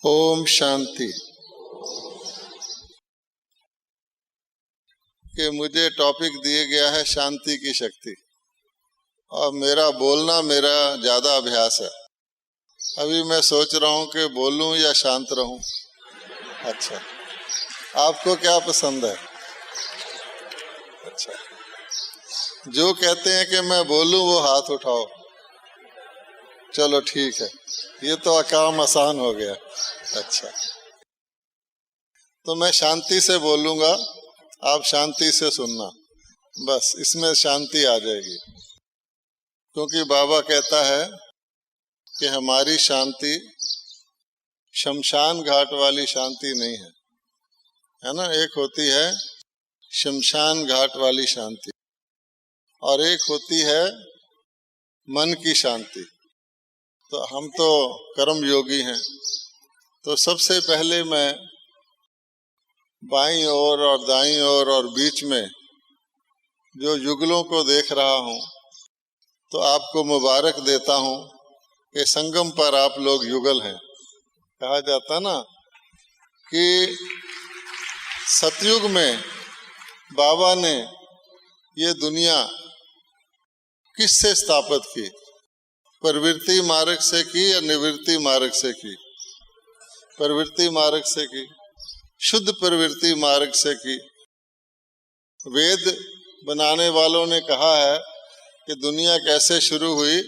ओम शांति। कि मुझे टॉपिक दिया गया है शांति की शक्ति, और मेरा बोलना मेरा ज़्यादा अभ्यास है। अभी मैं सोच रहा हूँ कि बोलूँ या शांत रहूँ। अच्छा, आपको क्या पसंद है? अच्छा, जो कहते हैं कि मैं बोलूँ वो हाथ उठाओ। चलो ठीक है, ये तो काम आसान हो गया। अच्छा, तो मैं शांति से बोलूँगा, आप शांति से सुनना, बस इसमें शांति आ जाएगी। क्योंकि बाबा कहता है कि हमारी शांति शमशान घाट वाली शांति नहीं है, है ना। एक होती है शमशान घाट वाली शांति और एक होती है मन की शांति। तो हम तो कर्म योगी हैं, तो सबसे पहले मैं बाईं ओर और दाईं ओर और बीच में जो युगलों को देख रहा हूँ, तो आपको मुबारक देता हूँ कि संगम पर आप लोग युगल हैं। कहा जाता ना कि सतयुग में बाबा ने ये दुनिया किससे स्थापित की? प्रवृत्ति मार्ग से की या निवृत्ति मार्ग से की? प्रवृत्ति मार्ग से की, शुद्ध प्रवृत्ति मार्ग से की। वेद बनाने वालों ने कहा है कि दुनिया कैसे शुरू हुई,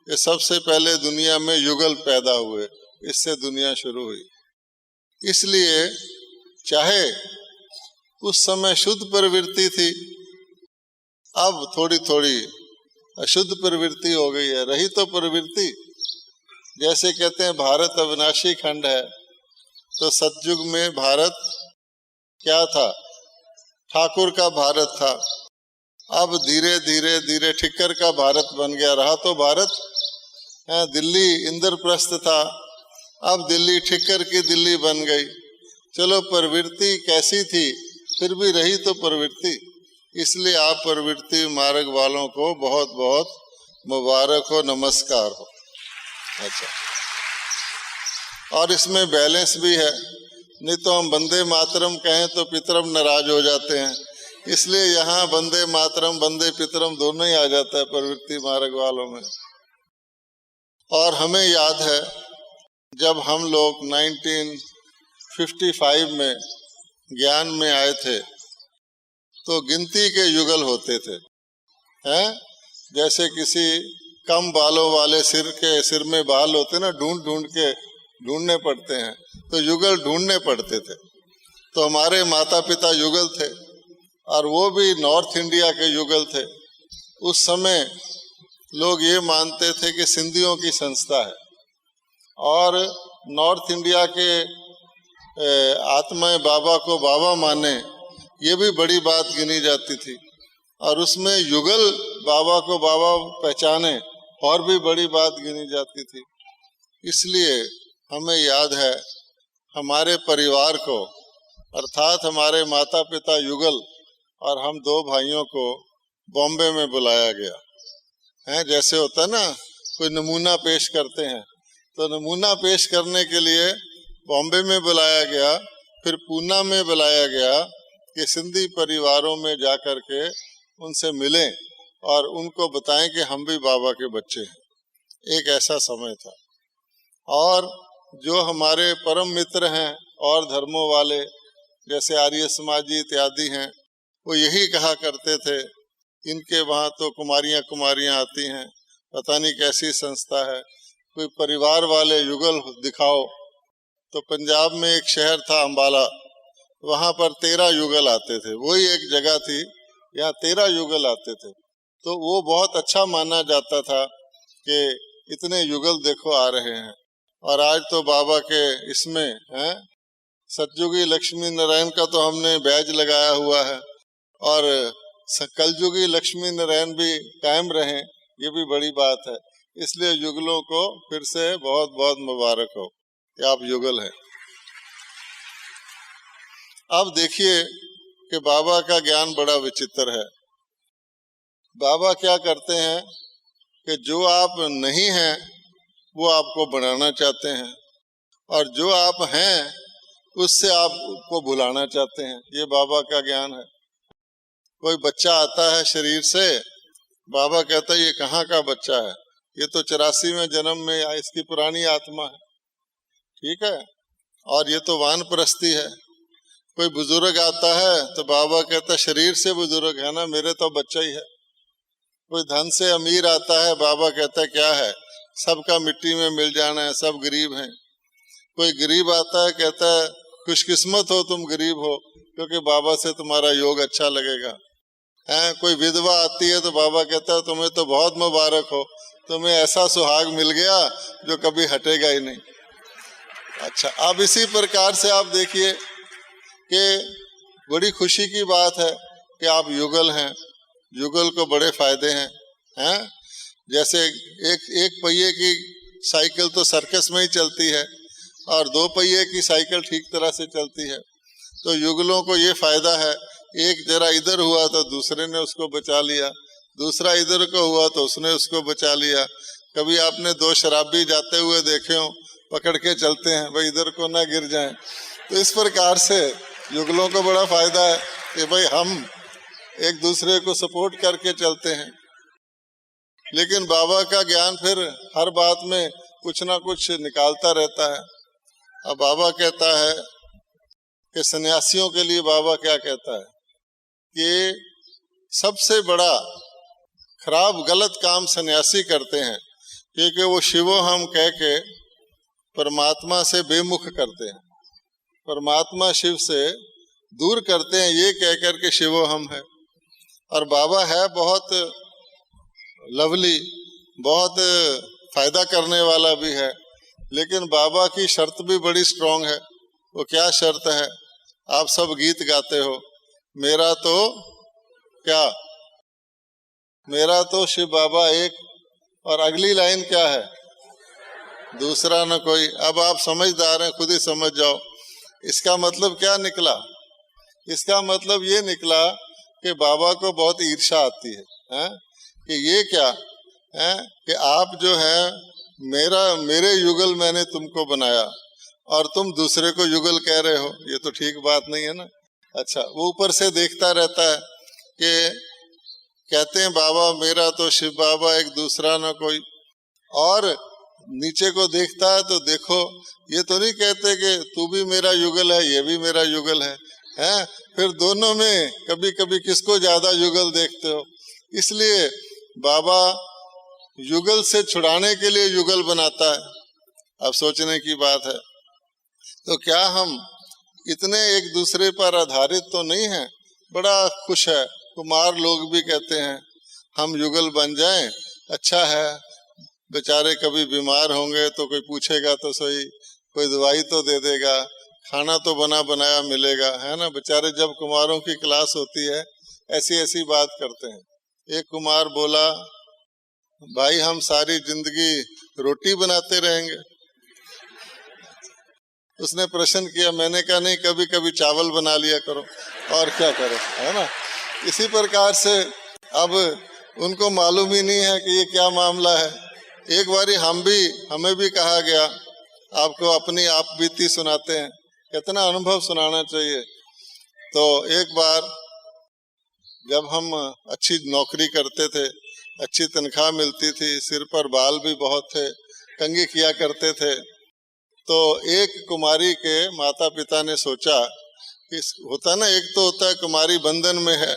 कि सबसे पहले दुनिया में युगल पैदा हुए, इससे दुनिया शुरू हुई। इसलिए चाहे उस समय शुद्ध प्रवृत्ति थी, अब थोड़ी थोड़ी अशुद्ध प्रवृत्ति हो गई है, रही तो प्रवृत्ति। जैसे कहते हैं भारत अविनाशी खंड है, तो सतयुग में भारत क्या था? ठाकुर का भारत था। अब धीरे धीरे धीरे ठिक्कर का भारत बन गया। रहा तो भारत, दिल्ली इंद्रप्रस्थ था, अब दिल्ली ठिक्कर की दिल्ली बन गई। चलो, प्रवृत्ति कैसी थी, फिर भी रही तो प्रवृत्ति। इसलिए आप प्रवृत्ति मार्ग वालों को बहुत बहुत मुबारक हो, नमस्कार हो। अच्छा, और इसमें बैलेंस भी है, नहीं तो हम वंदे मातरम कहें तो पितरम नाराज हो जाते हैं। इसलिए यहाँ वंदे मातरम वंदे पितरम दोनों ही आ जाता है प्रवृत्ति मार्ग वालों में। और हमें याद है जब हम लोग 1955 में ज्ञान में आए थे, तो गिनती के युगल होते थे, हैं? जैसे किसी कम बालों वाले सिर में बाल होते ना, ढूंढ ढूंढ के ढूंढने पड़ते हैं, तो युगल ढूंढने पड़ते थे। तो हमारे माता पिता युगल थे, और वो भी नॉर्थ इंडिया के युगल थे। उस समय लोग ये मानते थे कि सिंधियों की संस्था है, और नॉर्थ इंडिया के आत्माएं बाबा को बाबा माने, ये भी बड़ी बात गिनी जाती थी। और उसमें युगल बाबा को बाबा पहचाने, और भी बड़ी बात गिनी जाती थी। इसलिए हमें याद है हमारे परिवार को, अर्थात हमारे माता पिता युगल और हम दो भाइयों को बॉम्बे में बुलाया गया है। जैसे होता है ना, कोई नमूना पेश करते हैं, तो नमूना पेश करने के लिए बॉम्बे में बुलाया गया, फिर पूना में बुलाया गया कि सिंधी परिवारों में जा कर के उनसे मिलें और उनको बताएं कि हम भी बाबा के बच्चे हैं। एक ऐसा समय था। और जो हमारे परम मित्र हैं और धर्मों वाले, जैसे आर्य समाजी इत्यादि हैं, वो यही कहा करते थे, इनके वहाँ तो कुमारियाँ आती हैं, पता नहीं कैसी संस्था है, कोई परिवार वाले युगल दिखाओ। तो पंजाब में एक शहर था अम्बाला, वहाँ पर 13 युगल आते थे। वही एक जगह थी, यहाँ 13 युगल आते थे। तो वो बहुत अच्छा माना जाता था कि इतने युगल देखो आ रहे हैं। और आज तो बाबा के इसमें हैं, सतयुगी लक्ष्मी नारायण का तो हमने बैज लगाया हुआ है, और कलयुगी लक्ष्मी नारायण भी कायम रहें, ये भी बड़ी बात है। इसलिए युगलों को फिर से बहुत बहुत मुबारक हो कि आप युगल हैं। अब देखिए कि बाबा का ज्ञान बड़ा विचित्र है। बाबा क्या करते हैं कि जो आप नहीं हैं वो आपको बनाना चाहते हैं, और जो आप हैं उससे आपको भुलाना चाहते हैं। ये बाबा का ज्ञान है। कोई बच्चा आता है शरीर से, बाबा कहता है ये कहाँ का बच्चा है, ये तो 84 में जन्म में इसकी पुरानी आत्मा है, ठीक है, और ये तो वानप्रस्थी है। कोई बुजुर्ग आता है तो बाबा कहता है शरीर से बुजुर्ग है ना, मेरे तो बच्चा ही है। कोई धन से अमीर आता है, बाबा कहता है क्या है, सबका मिट्टी में मिल जाना है, सब गरीब हैं। कोई गरीब आता है, कहता है खुशकिस्मत हो तुम गरीब हो, क्योंकि बाबा से तुम्हारा योग अच्छा लगेगा। है कोई विधवा आती है तो बाबा कहता है तुम्हें तो बहुत मुबारक हो, तुम्हें ऐसा सुहाग मिल गया जो कभी हटेगा ही नहीं। अच्छा, अब इसी प्रकार से आप देखिए कि बड़ी खुशी की बात है कि आप युगल हैं। युगल को बड़े फायदे हैं। जैसे एक पहिए की साइकिल तो सर्कस में ही चलती है और 2 पहिए की साइकिल ठीक तरह से चलती है। तो युगलों को ये फायदा है, एक जरा इधर हुआ तो दूसरे ने उसको बचा लिया, दूसरा इधर को हुआ तो उसने उसको बचा लिया। कभी आपने 2 शराबी जाते हुए देखे हो, पकड़ के चलते हैं भाई इधर को ना गिर जाएं। तो इस प्रकार से युगलों को बड़ा फायदा है कि भाई हम एक दूसरे को सपोर्ट करके चलते हैं। लेकिन बाबा का ज्ञान फिर हर बात में कुछ ना कुछ निकालता रहता है। अब बाबा कहता है कि सन्यासियों के लिए बाबा क्या कहता है कि सबसे बड़ा खराब गलत काम सन्यासी करते हैं, क्योंकि वो शिवो हम कह के परमात्मा से बेमुख करते हैं, परमात्मा शिव से दूर करते हैं ये कह कर के शिवो हम है। और बाबा है बहुत लवली, बहुत फायदा करने वाला भी है, लेकिन बाबा की शर्त भी बड़ी स्ट्रांग है। वो क्या शर्त है, आप सब गीत गाते हो, मेरा तो क्या, मेरा तो शिव बाबा एक, और अगली लाइन क्या है, दूसरा न कोई। अब आप समझदार हैं, खुद ही समझ जाओ इसका मतलब क्या निकला। इसका मतलब ये निकला कि बाबा को बहुत ईर्ष्या आती है, कि ये क्या है कि आप जो है मेरे युगल मैंने तुमको बनाया और तुम दूसरे को युगल कह रहे हो, ये तो ठीक बात नहीं है ना। अच्छा, वो ऊपर से देखता रहता है कि कहते हैं बाबा मेरा तो शिव बाबा एक, दूसरा ना कोई, और नीचे को देखता है तो देखो ये तो नहीं कहते कि तू भी मेरा युगल है ये भी मेरा युगल है, हैं? फिर दोनों में कभी कभी किसको ज्यादा युगल देखते हो। इसलिए बाबा युगल से छुड़ाने के लिए युगल बनाता है। अब सोचने की बात है, तो क्या हम इतने एक दूसरे पर आधारित तो नहीं हैं? बड़ा खुश है, कुमार लोग भी कहते हैं हम युगल बन जाएं, अच्छा है, बेचारे कभी बीमार होंगे तो कोई पूछेगा तो सही, कोई दवाई तो दे देगा, खाना तो बना बनाया मिलेगा, है ना। बेचारे जब कुमारों की क्लास होती है ऐसी ऐसी बात करते हैं। एक कुमार बोला भाई हम सारी जिंदगी रोटी बनाते रहेंगे। उसने प्रश्न किया, मैंने कहा नहीं, कभी कभी चावल बना लिया करो, और क्या करो, है ना। इसी प्रकार से अब उनको मालूम ही नहीं है कि ये क्या मामला है। एक बारी हमें भी कहा गया आपको अपनी आप बीती सुनाते हैं, कितना अनुभव सुनाना चाहिए। तो एक बार जब हम अच्छी नौकरी करते थे, अच्छी तनख्वाह मिलती थी, सिर पर बाल भी बहुत थे, कंघी किया करते थे, तो एक कुमारी के माता पिता ने सोचा कि होता ना, एक तो होता है कुमारी बंधन में है,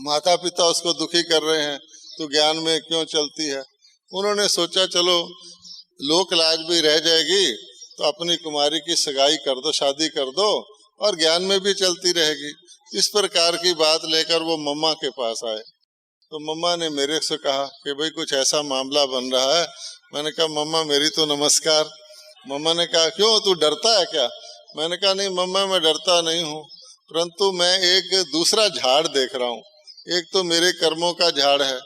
माता पिता उसको दुखी कर रहे हैं, तो ज्ञान में क्यों चलती है। उन्होंने सोचा चलो लोक लाज भी रह जाएगी तो अपनी कुमारी की सगाई कर दो, शादी कर दो, और ज्ञान में भी चलती रहेगी। इस प्रकार की बात लेकर वो मम्मा के पास आए। तो मम्मा ने मेरे से कहा कि भाई कुछ ऐसा मामला बन रहा है। मैंने कहा मम्मा मेरी तो नमस्कार। मम्मा ने कहा क्यों, तू डरता है क्या? मैंने कहा नहीं मम्मा, मैं डरता नहीं हूँ, परंतु मैं एक दूसरा झाड़ देख रहा हूँ। एक तो मेरे कर्मों का झाड़ है,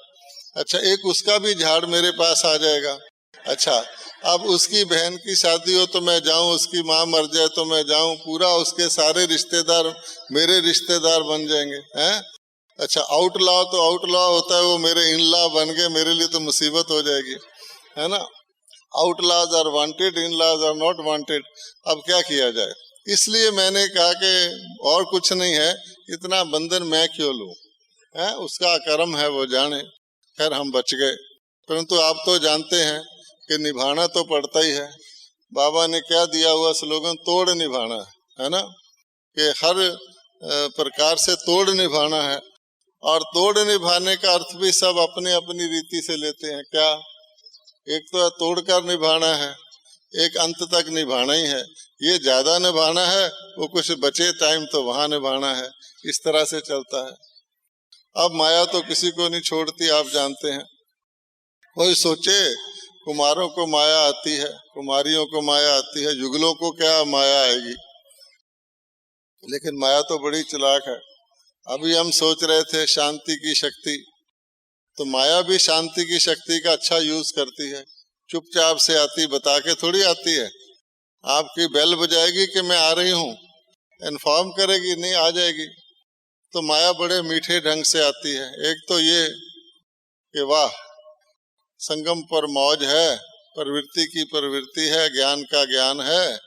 अच्छा, एक उसका भी झाड़ मेरे पास आ जाएगा। अच्छा, अब उसकी बहन की शादी हो तो मैं जाऊं, उसकी माँ मर जाए तो मैं जाऊं, पूरा उसके सारे रिश्तेदार मेरे रिश्तेदार बन जाएंगे, हैं? अच्छा, आउटलॉ तो आउटलॉ होता है, वो मेरे इन लॉ बन गए, मेरे लिए तो मुसीबत हो जाएगी, है ना। Outlaws are wanted, in-laws are not wanted. अब क्या किया जाए? इसलिए मैंने कहा कि और कुछ नहीं है, इतना बंधन मैं क्यों लूं, है उसका कर्म है वो जाने। खैर हम बच गए, परंतु आप तो जानते हैं कि निभाना तो पड़ता ही है। बाबा ने क्या दिया हुआ स्लोगन, तोड़ निभाना है ना, कि हर प्रकार से तोड़ निभाना है। और तोड़ निभाने का अर्थ भी सब अपने अपनी रीति से लेते हैं। क्या? एक तो तोड़कर निभाना है, एक अंत तक निभाना ही है। ये ज्यादा निभाना है, वो कुछ बचे टाइम तो वहां निभाना है, इस तरह से चलता है। अब माया तो किसी को नहीं छोड़ती, आप जानते हैं। कोई सोचे कुमारों को माया आती है, कुमारियों को माया आती है, युगलों को क्या माया आएगी? लेकिन माया तो बड़ी चालाक है। अभी हम सोच रहे थे शांति की शक्ति, तो माया भी शांति की शक्ति का अच्छा यूज करती है। चुपचाप से आती, बता के थोड़ी आती है। आपकी बेल बजाएगी कि मैं आ रही हूँ, इन्फॉर्म करेगी, नहीं आ जाएगी। तो माया बड़े मीठे ढंग से आती है। एक तो ये कि वाह संगम पर मौज है, प्रवृत्ति की प्रवृत्ति है, ज्ञान का ज्ञान है,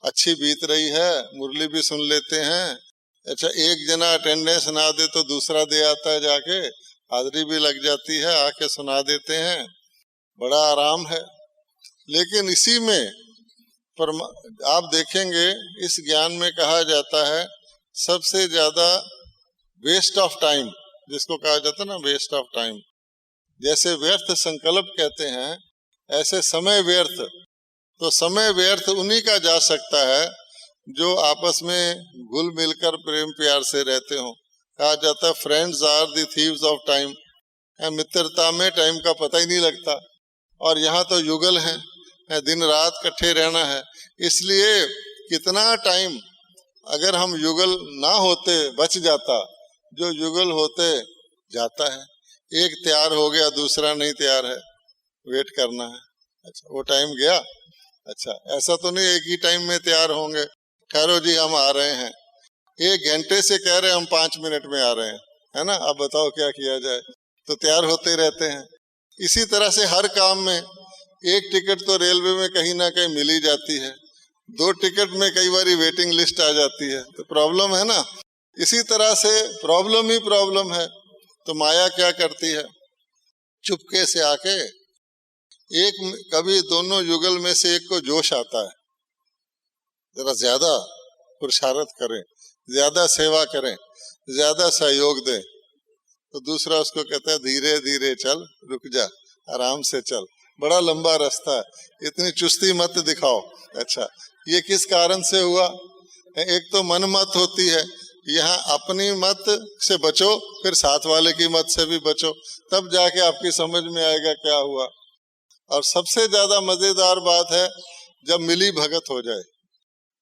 अच्छी बीत रही है, मुरली भी सुन लेते हैं। अच्छा, एक जना अटेंडेंस ना दे तो दूसरा दे आता है, जाके हाजिरी भी लग जाती है, आके सुना देते हैं, बड़ा आराम है। लेकिन इसी में आप देखेंगे इस ज्ञान में कहा जाता है सबसे ज्यादा वेस्ट ऑफ टाइम, जिसको कहा जाता है ना वेस्ट ऑफ टाइम। जैसे व्यर्थ संकल्प कहते हैं, ऐसे समय व्यर्थ। तो समय व्यर्थ उन्हीं का जा सकता है जो आपस में घुल मिलकर प्रेम प्यार से रहते हो। कहा जाता है friends are the thieves of time, मित्रता में टाइम का पता ही नहीं लगता। और यहाँ तो युगल हैं, दिन रात इकट्ठे रहना है। इसलिए कितना टाइम अगर हम युगल ना होते बच जाता, जो युगल होते जाता है। एक तैयार हो गया, दूसरा नहीं तैयार है, वेट करना है। अच्छा, वो टाइम गया। अच्छा, ऐसा तो नहीं एक ही टाइम में तैयार होंगे, ठहरो जी हम आ रहे हैं, 1 घंटे से कह रहे हैं हम 5 मिनट में आ रहे हैं, है ना। अब बताओ क्या किया जाए? तो तैयार होते रहते हैं। इसी तरह से हर काम में, एक टिकट तो रेलवे में कहीं ना कहीं मिल ही जाती है, 2 टिकट में कई बार वेटिंग लिस्ट आ जाती है, तो प्रॉब्लम है ना। इसी तरह से प्रॉब्लम ही प्रॉब्लम है। तो माया क्या करती है, चुपके से आके एक, कभी दोनों युगल में से एक को जोश आता है, जरा ज्यादा पुरुषार्थ करें, ज्यादा सेवा करें, ज्यादा सहयोग दें, तो दूसरा उसको कहता है धीरे धीरे चल, रुक जा, आराम से चल, बड़ा लंबा रास्ता है, इतनी चुस्ती मत दिखाओ। अच्छा, ये किस कारण से हुआ? एक तो मन मत होती है, यहाँ अपनी मत से बचो, फिर साथ वाले की मत से भी बचो, तब जाके आपकी समझ में आएगा क्या हुआ। और सबसे ज्यादा मजेदार बात है जब मिली भगत हो जाए,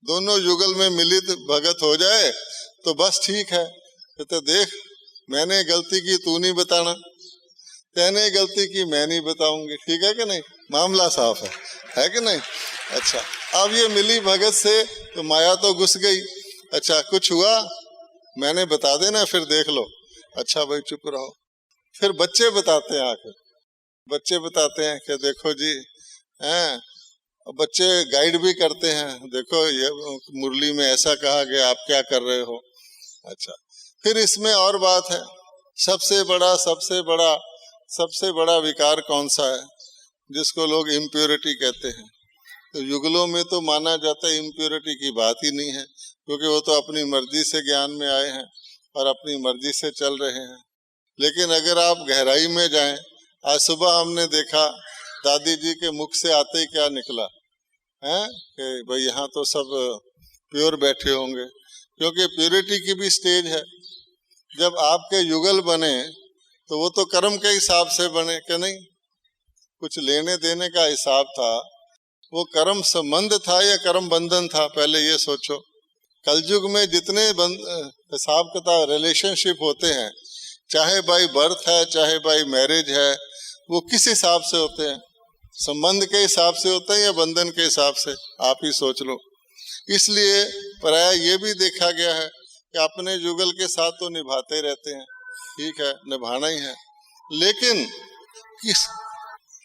दोनों युगल में मिलित भगत हो जाए तो बस ठीक है। तो देख मैंने गलती की तू नहीं बताना, तेने गलती की मैं नहीं बताऊंगी, ठीक है कि नहीं, मामला साफ है कि नहीं। अच्छा, अब ये मिली भगत से तो माया तो घुस गई। अच्छा, कुछ हुआ मैंने बता देना, फिर देख लो। अच्छा भाई चुप रहो। फिर बच्चे बताते हैं, आकर बच्चे बताते हैं कि देखो जी हैं, बच्चे गाइड भी करते हैं, देखो ये मुरली में ऐसा कहा गया, आप क्या कर रहे हो। अच्छा, फिर इसमें और बात है, सबसे बड़ा विकार कौन सा है, जिसको लोग इम्प्योरिटी कहते हैं। तो युगलों में तो माना जाता है इम्प्योरिटी की बात ही नहीं है, क्योंकि वो तो अपनी मर्जी से ज्ञान में आए हैं और अपनी मर्जी से चल रहे हैं। लेकिन अगर आप गहराई में जाएं, आज सुबह हमने देखा दादी जी के मुख से आते ही क्या निकला है कि भाई यहाँ तो सब प्योर बैठे होंगे, क्योंकि प्योरिटी की भी स्टेज है। जब आपके युगल बने तो वो तो कर्म के हिसाब से बने कि नहीं, कुछ लेने देने का हिसाब था। वो कर्म संबंध था या कर्म बंधन था, पहले ये सोचो। कलयुग में जितने हिसाब किताब रिलेशनशिप होते हैं, चाहे बाई बर्थ है चाहे बाई मैरिज है, वो किस हिसाब से होते हैं? संबंध के हिसाब से होते हैं या बंधन के हिसाब से? आप ही सोच लो। इसलिए प्राय ये भी देखा गया है कि अपने युगल के साथ तो निभाते रहते हैं, ठीक है, निभाना ही है। लेकिन किस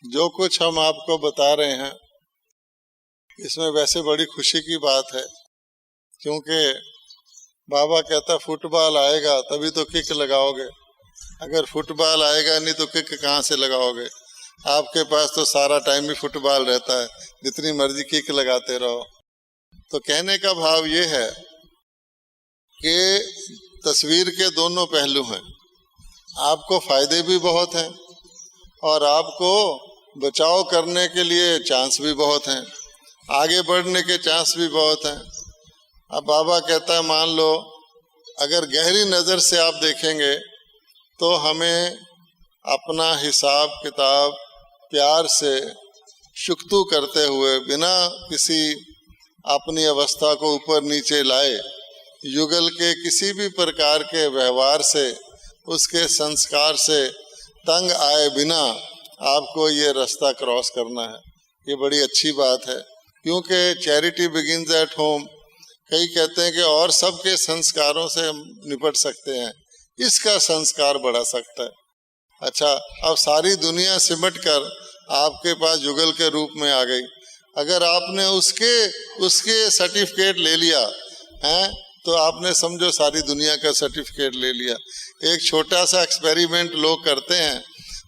जो कुछ हम आपको बता रहे हैं इसमें वैसे बड़ी खुशी की बात है, क्योंकि बाबा कहता फुटबॉल आएगा तभी तो किक लगाओगे, अगर फुटबॉल आएगा नहीं तो किक कहाँ से लगाओगे। आपके पास तो सारा टाइम ही फुटबॉल रहता है, जितनी मर्जी किक लगाते रहो। तो कहने का भाव ये है कि तस्वीर के दोनों पहलू हैं, आपको फायदे भी बहुत हैं और आपको बचाव करने के लिए चांस भी बहुत हैं, आगे बढ़ने के चांस भी बहुत हैं। अब बाबा कहता है मान लो अगर गहरी नज़र से आप देखेंगे तो हमें अपना हिसाब किताब प्यार से शुक्तू करते हुए, बिना किसी अपनी अवस्था को ऊपर नीचे लाए, युगल के किसी भी प्रकार के व्यवहार से, उसके संस्कार से तंग आए बिना आपको ये रास्ता क्रॉस करना है। ये बड़ी अच्छी बात है, क्योंकि चैरिटी बिगिंस एट होम। कई कहते हैं कि और सबके संस्कारों से हम निपट सकते हैं, इसका संस्कार बढ़ा सकता है। अच्छा, अब सारी दुनिया सिमट कर आपके पास युगल के रूप में आ गई, अगर आपने उसके सर्टिफिकेट ले लिया है तो आपने समझो सारी दुनिया का सर्टिफिकेट ले लिया। एक छोटा सा एक्सपेरिमेंट लोग करते हैं,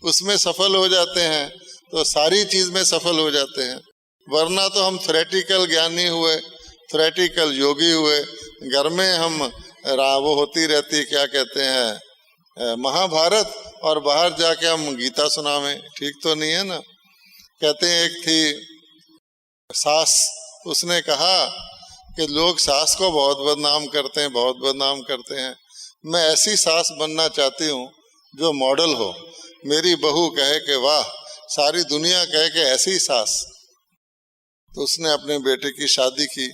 उसमें सफल हो जाते हैं तो सारी चीज़ में सफल हो जाते हैं, वरना तो हम थ्योरेटिकल ज्ञानी हुए, थ्योरेटिकल योगी हुए, घर में हम वो होती रहती क्या कहते हैं महाभारत, और बाहर जाके हम गीता सुनावें, ठीक तो नहीं है ना। कहते हैं एक थी सास, उसने कहा कि लोग सास को बहुत बदनाम करते हैं, बहुत बदनाम करते हैं, मैं ऐसी सास बनना चाहती हूँ जो मॉडल हो, मेरी बहू कहे कि वाह, सारी दुनिया कहे कि ऐसी सास। तो उसने अपने बेटे की शादी की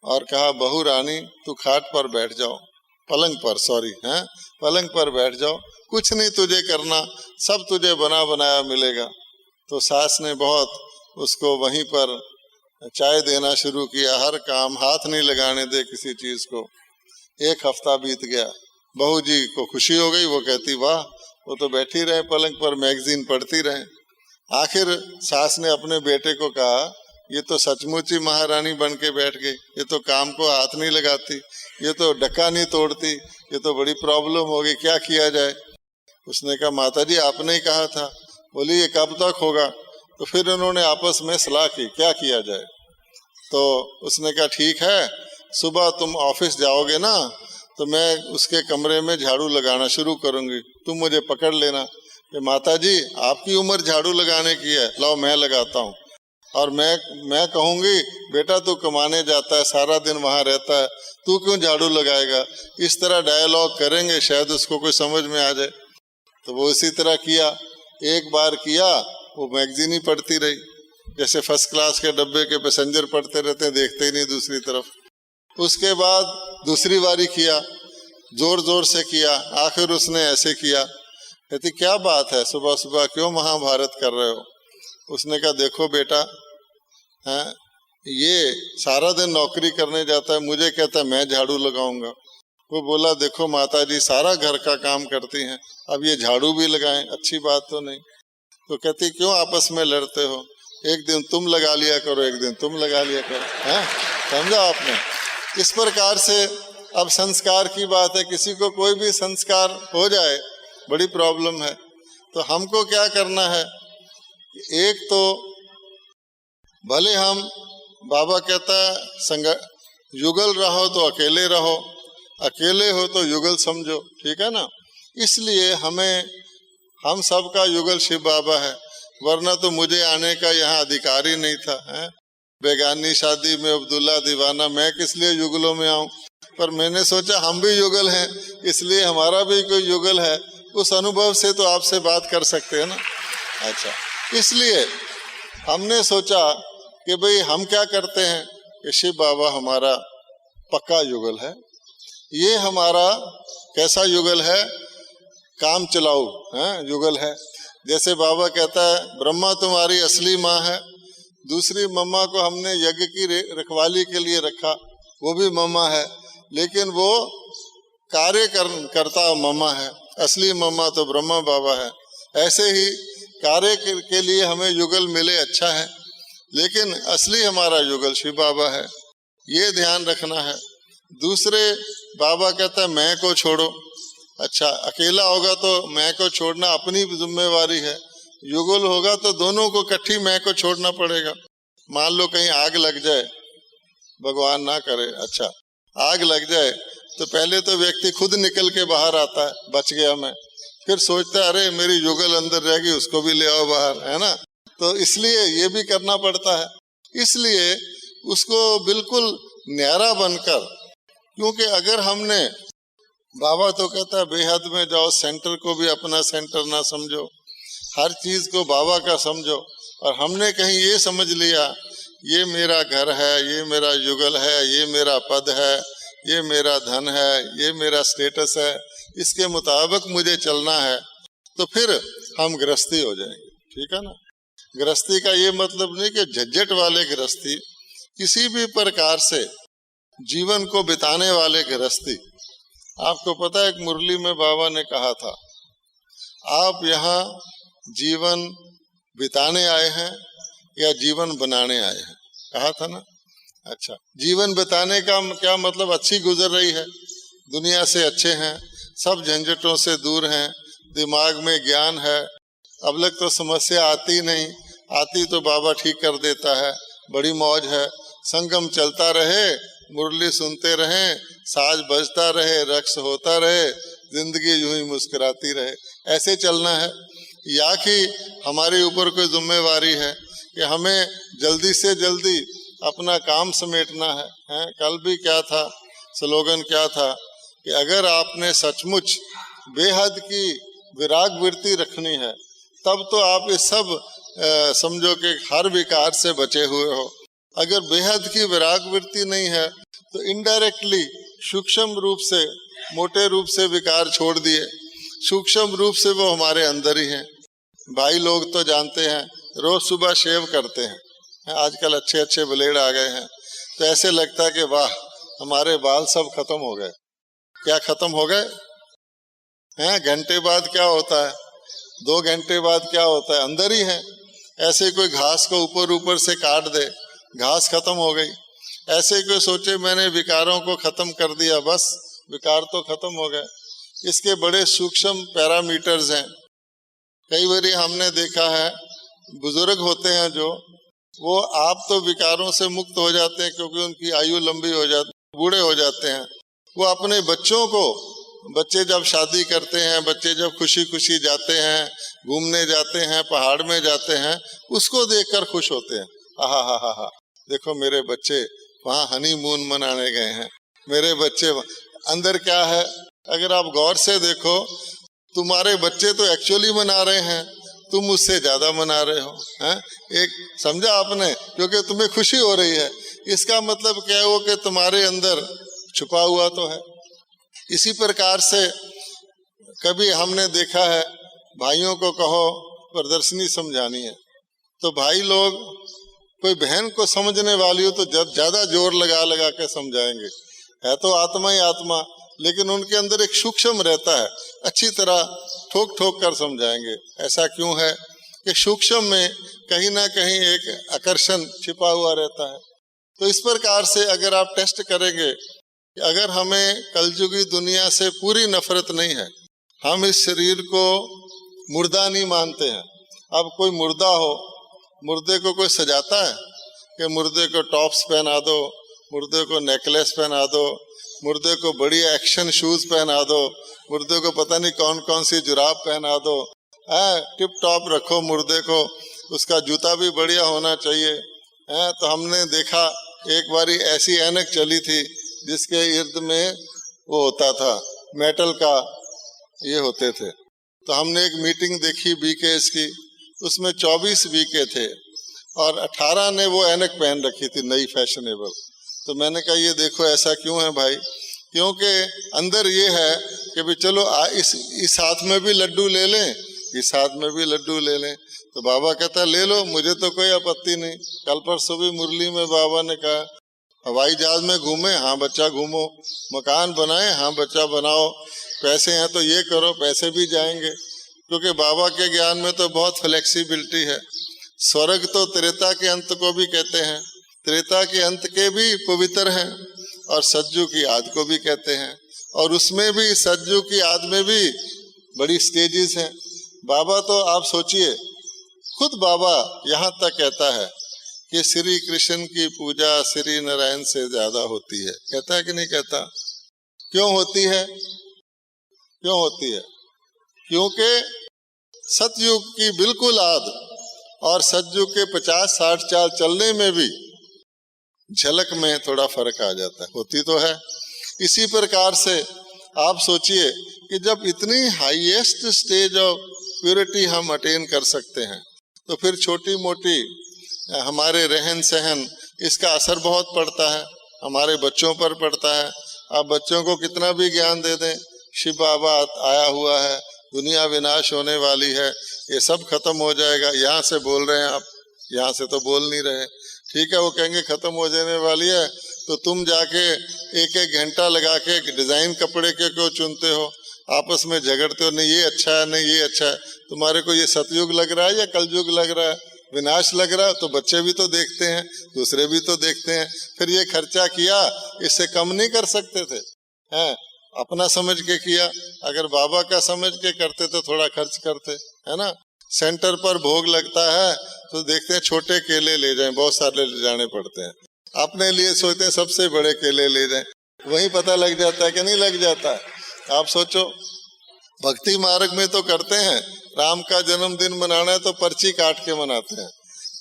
और कहा बहू रानी तू खाट पर बैठ जाओ, पलंग पर, सॉरी हैं, पलंग पर बैठ जाओ, कुछ नहीं तुझे करना, सब तुझे बना बनाया मिलेगा। तो सास ने बहुत उसको वहीं पर चाय देना शुरू किया, हर काम, हाथ नहीं लगाने दे किसी चीज़ को। एक हफ्ता बीत गया, बहू जी को खुशी हो गई, वो कहती वाह, वो तो बैठी रहे पलंग पर, मैगजीन पढ़ती रहे। आखिर सास ने अपने बेटे को कहा ये तो सचमुच ही महारानी बन के बैठ गई, ये तो काम को हाथ नहीं लगाती, ये तो डक्का नहीं तोड़ती, ये तो बड़ी प्रॉब्लम होगी, क्या किया जाए। उसने कहा माता जी आपने ही कहा था। बोली ये कब तक होगा। तो फिर उन्होंने आपस में सलाह की क्या किया जाए। तो उसने कहा ठीक है, सुबह तुम ऑफिस जाओगे ना तो मैं उसके कमरे में झाड़ू लगाना शुरू करूंगी, तुम मुझे पकड़ लेना कि माता जी आपकी उम्र झाड़ू लगाने की है, लाओ मैं लगाता हूँ। और मैं कहूँगी बेटा तू कमाने जाता है, सारा दिन वहाँ रहता है, तू क्यों झाड़ू लगाएगा। इस तरह डायलॉग करेंगे, शायद उसको कोई समझ में आ जाए। तो वो इसी तरह किया, एक बार किया, वो मैगजीन ही पढ़ती रही, जैसे फर्स्ट क्लास के डब्बे के पैसेंजर पढ़ते रहते हैं, देखते ही नहीं दूसरी तरफ। उसके बाद दूसरी बारी किया, जोर जोर से किया, आखिर उसने ऐसे किया। कहती क्या बात है, सुबह सुबह क्यों महाभारत कर रहे हो। उसने कहा देखो बेटा, हैं ये सारा दिन नौकरी करने जाता है, मुझे कहता है मैं झाड़ू लगाऊंगा। वो बोला देखो माता जी सारा घर का काम करती हैं, अब ये झाड़ू भी लगाएं, अच्छी बात तो नहीं। तो कहती क्यों आपस में लड़ते हो, एक दिन तुम लगा लिया करो, एक दिन तुम लगा लिया करो, हैं, समझा आपने। इस प्रकार से अब संस्कार की बात है, किसी को कोई भी संस्कार हो जाए बड़ी प्रॉब्लम है। तो हमको क्या करना है, एक तो भले हम, बाबा कहता है युगल रहो तो अकेले रहो, अकेले हो तो युगल समझो, ठीक है ना। इसलिए हम सबका युगल शिव बाबा है, वरना तो मुझे आने का यहाँ अधिकार ही नहीं था, हैं। बेगानी शादी में अब्दुल्ला दीवाना, मैं किस लिए युगलों में आऊँ। पर मैंने सोचा हम भी युगल हैं, इसलिए हमारा भी कोई युगल है, उस अनुभव से तो आपसे बात कर सकते हैं ना। अच्छा, इसलिए हमने सोचा कि भाई हम क्या करते हैं कि शिव बाबा हमारा पक्का युगल है। ये हमारा कैसा युगल है, काम चलाऊ हैं युगल है। जैसे बाबा कहता है ब्रह्मा तुम्हारी असली माँ है, दूसरी मम्मा को हमने यज्ञ की रखवाली के लिए रखा, वो भी मम्मा है, लेकिन वो कार्य करता मम्मा है, असली मम्मा तो ब्रह्मा बाबा है। ऐसे ही कार्य के लिए हमें युगल मिले अच्छा है, लेकिन असली हमारा युगल शिव बाबा है, ये ध्यान रखना है। दूसरे बाबा कहता है मैं को छोड़ो। अच्छा, अकेला होगा तो मैं को छोड़ना अपनी जिम्मेवारी है, युगल होगा तो दोनों को इकट्ठी मैं को छोड़ना पड़ेगा। मान लो कहीं आग लग जाए, भगवान ना करे, अच्छा आग लग जाए तो पहले तो व्यक्ति खुद निकल के बाहर आता है, बच गया मैं, फिर सोचता है अरे मेरी युगल अंदर रहेगी, उसको भी ले आओ बाहर, है ना। तो इसलिए ये भी करना पड़ता है। इसलिए उसको बिल्कुल न्यारा बनकर, क्योंकि अगर हमने, बाबा तो कहता है बेहद में जाओ, सेंटर को भी अपना सेंटर ना समझो, हर चीज को बाबा का समझो। और हमने कहीं ये समझ लिया ये मेरा घर है, ये मेरा युगल है, ये मेरा पद है, ये मेरा धन है, ये मेरा स्टेटस है, इसके मुताबिक मुझे चलना है, तो फिर हम गृहस्थी हो जाएंगे। ठीक है ना। गृहस्थी का ये मतलब नहीं कि झंझट वाले गृहस्थी, किसी भी प्रकार से जीवन को बिताने वाले गृहस्थी। आपको पता है एक मुरली में बाबा ने कहा था, आप यहाँ जीवन बिताने आए हैं या जीवन बनाने आए हैं, कहा था ना। अच्छा, जीवन बिताने का क्या मतलब, अच्छी गुजर रही है, दुनिया से अच्छे हैं, सब झंझटों से दूर हैं, दिमाग में ज्ञान है, अब लग तो समस्या आती नहीं, आती तो बाबा ठीक कर देता है, बड़ी मौज है, संगम चलता रहे, मुरली सुनते रहें, साज बजता रहे, रक्स होता रहे, जिंदगी यूं ही मुस्कुराती रहे, ऐसे चलना है। या कि हमारे ऊपर कोई जिम्मेवारी है कि हमें जल्दी से जल्दी अपना काम समेटना है, हैं? कल भी क्या था, स्लोगन क्या था कि अगर आपने सचमुच बेहद की विराग वृत्ति रखनी है तब तो आप इस सब समझो कि हर विकार से बचे हुए हो। अगर बेहद की विराग वृत्ति नहीं है तो इनडायरेक्टली सूक्ष्म रूप से, मोटे रूप से विकार छोड़ दिए, सूक्ष्म रूप से वो हमारे अंदर ही हैं। भाई लोग तो जानते हैं, रोज सुबह शेव करते हैं, आजकल अच्छे अच्छे ब्लेड आ गए हैं, तो ऐसे लगता है कि वाह हमारे बाल सब खत्म हो गए। क्या खत्म हो गए हैं? घंटे बाद क्या होता है, 2 घंटे बाद क्या होता है, अंदर ही है। ऐसे कोई घास को ऊपर ऊपर से काट दे, घास खत्म हो गई। ऐसे कोई सोचे मैंने विकारों को खत्म कर दिया, बस विकार तो खत्म हो गए। इसके बड़े सूक्ष्म पैरामीटर्स हैं। कई बार हमने देखा है बुजुर्ग होते हैं जो, वो आप तो विकारों से मुक्त हो जाते हैं क्योंकि उनकी आयु लंबी हो जाती, बूढ़े हो जाते हैं, वो अपने बच्चों को, बच्चे जब शादी करते हैं, बच्चे जब खुशी खुशी जाते हैं, घूमने जाते हैं, पहाड़ में जाते हैं, उसको देखकर खुश होते हैं। आहा हा हा हा, देखो मेरे बच्चे वहाँ हनीमून मनाने गए हैं, मेरे बच्चे। अंदर क्या है, अगर आप गौर से देखो, तुम्हारे बच्चे तो एक्चुअली मना रहे हैं, तुम उससे ज्यादा मना रहे हो, हैं? एक समझा आपने, क्योंकि तुम्हें खुशी हो रही है। इसका मतलब क्या है, वो कि तुम्हारे अंदर छुपा हुआ तो है। इसी प्रकार से कभी हमने देखा है, भाइयों को कहो प्रदर्शनी समझानी है तो भाई लोग, कोई बहन को समझने वाली हो तो जब ज्यादा जोर लगा लगा के समझाएंगे, है तो आत्मा ही आत्मा, लेकिन उनके अंदर एक सूक्ष्म रहता है, अच्छी तरह ठोक ठोक कर समझाएंगे। ऐसा क्यों है कि सूक्ष्म में कहीं ना कहीं एक आकर्षण छिपा हुआ रहता है। तो इस प्रकार से अगर आप टेस्ट करेंगे कि अगर हमें कलयुगी दुनिया से पूरी नफरत नहीं है, हम इस शरीर को मुर्दा नहीं मानते हैं। अब कोई मुर्दा हो, मुर्दे को कोई सजाता है कि मुर्दे को टॉप्स पहना दो, मुर्दे को नेकलेस पहना दो, मुर्दे को बढ़िया एक्शन शूज पहना दो, मुर्दे को पता नहीं कौन कौन सी जुराब पहना दो, टिप टॉप रखो मुर्दे को, उसका जूता भी बढ़िया होना चाहिए। तो हमने देखा एक बारी ऐसी ऐनक चली थी जिसके इर्द में वो होता था, मेटल का ये होते थे। तो हमने एक मीटिंग देखी बीकेएस की, उसमें 24 बीके थे और 18 ने वो ऐनक पहन रखी थी नई फैशनेबल। तो मैंने कहा ये देखो ऐसा क्यों है भाई, क्योंकि अंदर ये है कि भी चलो इस हाथ में भी लड्डू ले लें, इस हाथ में भी लड्डू ले लें। तो बाबा कहता ले लो, मुझे तो कोई आपत्ति नहीं। कल परसों भी मुरली में बाबा ने कहा हवाई जहाज में घूमे, हाँ बच्चा घूमो, मकान बनाए, हाँ बच्चा बनाओ, पैसे हैं तो ये करो, पैसे भी जाएंगे, क्योंकि बाबा के ज्ञान में तो बहुत फ्लेक्सिबिलिटी है। स्वर्ग तो त्रेता के अंत को भी कहते हैं, त्रेता के अंत के भी पवित्र हैं, और सतयुग की आदि को भी कहते हैं, और उसमें भी सतयुग की आदि में भी बड़ी स्टेजेस हैं। बाबा तो आप सोचिए, खुद बाबा यहाँ तक कहता है कि श्री कृष्ण की पूजा श्री नारायण से ज्यादा होती है। कहता है कि नहीं कहता? क्यों होती है? क्यों होती है? क्योंकि सतयुग की बिल्कुल आद और सतयुग के 50-60 साल चलने में भी झलक में थोड़ा फर्क आ जाता है, होती तो है। इसी प्रकार से आप सोचिए कि जब इतनी हाईएस्ट स्टेज ऑफ प्योरिटी हम अटेन कर सकते हैं, तो फिर छोटी मोटी हमारे रहन सहन, इसका असर बहुत पड़ता है, हमारे बच्चों पर पड़ता है। आप बच्चों को कितना भी ज्ञान दे दें, शिव बाबा आया हुआ है, दुनिया विनाश होने वाली है, ये सब खत्म हो जाएगा, यहाँ से बोल रहे हैं आप, यहाँ से तो बोल नहीं रहे, ठीक है, वो कहेंगे खत्म हो जाने वाली है, तो तुम जाके एक एक घंटा लगा के डिजाइन कपड़े के क्यों चुनते हो, आपस में झगड़ते हो, नहीं ये अच्छा है, नहीं ये अच्छा है, तुम्हारे को ये सतयुग लग रहा है या कलयुग लग रहा है, विनाश लग रहा है? तो बच्चे भी तो देखते हैं, दूसरे भी तो देखते हैं, फिर ये खर्चा किया, इससे कम नहीं कर सकते थे? हैं, अपना समझ के किया, अगर बाबा का समझ के करते तो थोड़ा खर्च करते, है ना। सेंटर पर भोग लगता है तो देखते हैं छोटे केले ले जाएं, बहुत सारे ले जाने पड़ते हैं, अपने लिए सोचते हैं सबसे बड़े केले ले जाएं, वहीं पता लग जाता है कि नहीं लग जाता है। आप सोचो, भक्ति मार्ग में तो करते हैं, राम का जन्मदिन मनाना है तो पर्ची काट के मनाते हैं,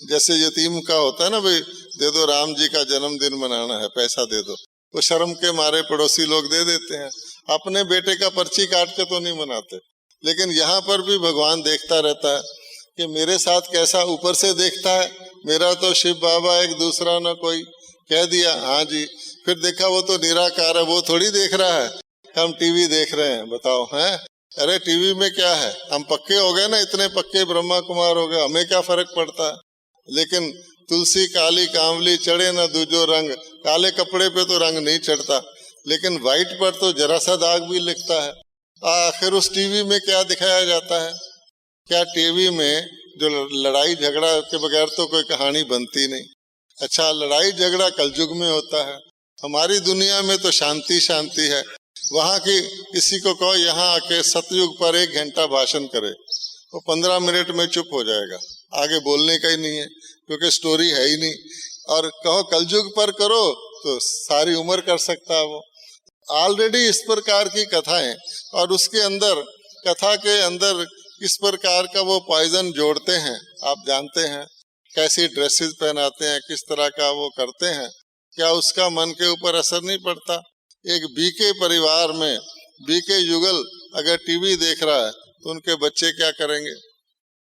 जैसे यतीम का होता है ना, भाई दे दो राम जी का जन्मदिन मनाना है, पैसा दे दो, वो शर्म के मारे पड़ोसी लोग दे देते हैं, अपने बेटे का पर्ची काट के तो नहीं मनाते। लेकिन यहाँ पर भी भगवान देखता रहता है कि मेरे साथ कैसा, ऊपर से देखता है, मेरा तो शिव बाबा एक दूसरा न कोई, कह दिया हाँ जी, फिर देखा वो तो निराकार है, वो थोड़ी देख रहा है, हम टीवी देख रहे हैं, बताओ हैं। अरे टीवी में क्या है, हम पक्के हो गए ना, इतने पक्के ब्रह्मा कुमार हो गए, हमें क्या फर्क पड़ता है। लेकिन तुलसी काली कांवली चढ़े न दूजो रंग, काले कपड़े पे तो रंग नहीं चढ़ता, लेकिन व्हाइट पर तो जरा सा दाग भी लिखता है। आखिर उस टीवी में क्या दिखाया जाता है? क्या टीवी में जो लड़ाई झगड़ा के बगैर तो कोई कहानी बनती नहीं। अच्छा, लड़ाई झगड़ा कलयुग में होता है, हमारी दुनिया में तो शांति शांति है। वहाँ की किसी को कहो यहाँ आके सतयुग पर 1 घंटा भाषण करे, वो 15 मिनट में चुप हो जाएगा, आगे बोलने का ही नहीं है, क्योंकि स्टोरी है ही नहीं। और कहो कलयुग पर करो तो सारी उम्र कर सकता है वो। ऑलरेडी इस प्रकार की कथाएं, और उसके अंदर कथा के अंदर किस प्रकार का वो पॉइजन जोड़ते हैं, आप जानते हैं, कैसी ड्रेसेस पहनाते हैं, किस तरह का वो करते हैं, क्या उसका मन के ऊपर असर नहीं पड़ता? एक बीके परिवार में बीके युगल अगर टीवी देख रहा है तो उनके बच्चे क्या करेंगे?